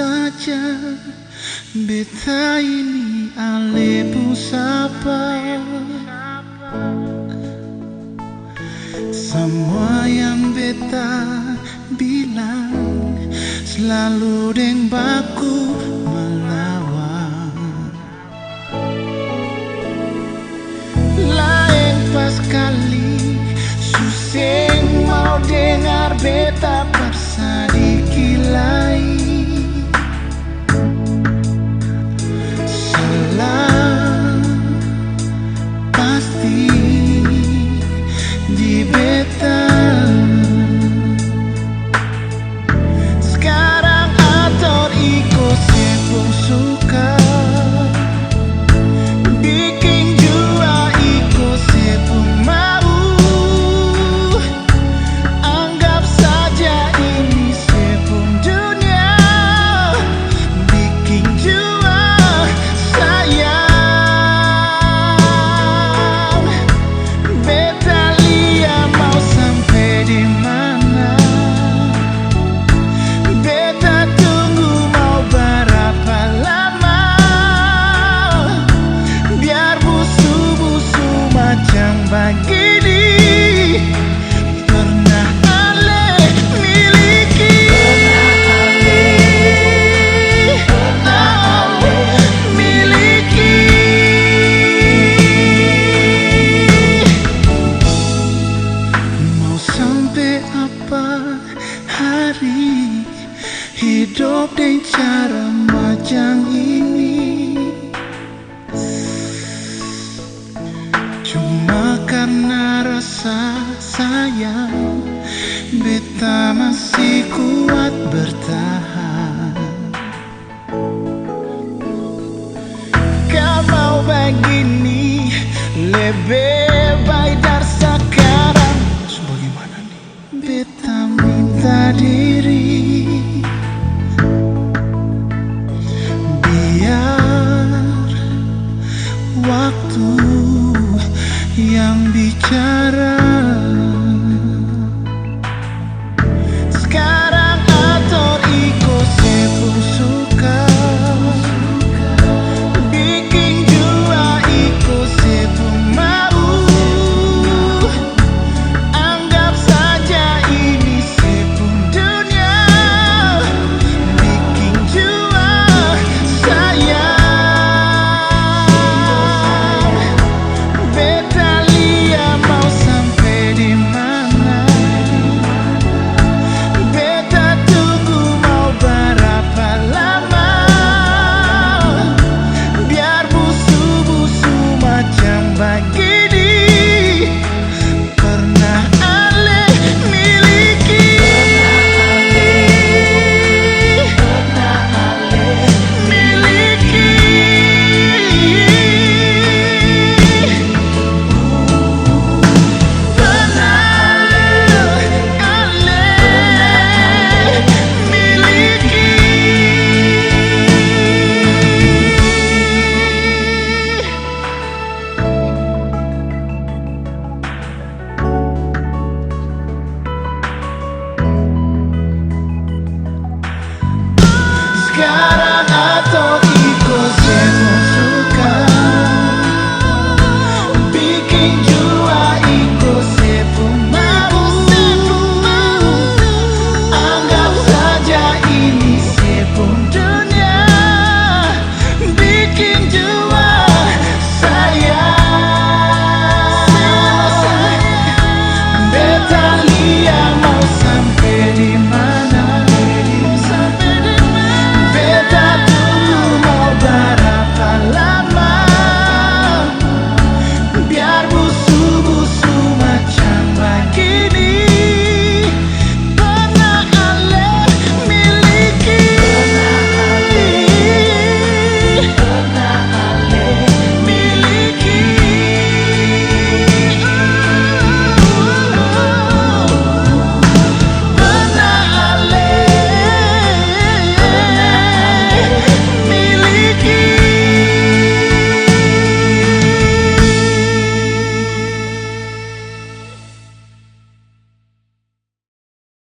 saja beta ini alebu sapa. Semua yang beta bilang selalu deng baku melawan. Lain pas kali suseng mau dengar beta paksa dikilai. Salah pasti di beta. Sekarang ator iko sepung suka, bikin jua iko sepung mau. Anggap saja ini sepung dunia, bikin jua sayang. Beta lia mau sampai di mana, beta tunggu mau berapa lama. Biar busu-busu macam begini pernah ale miliki. Miliki. Mau sampai apa hari hidup dengan cara macam ini, cuma karena rasa sayang beta masih kuat bertahan. Kau mau begini lebih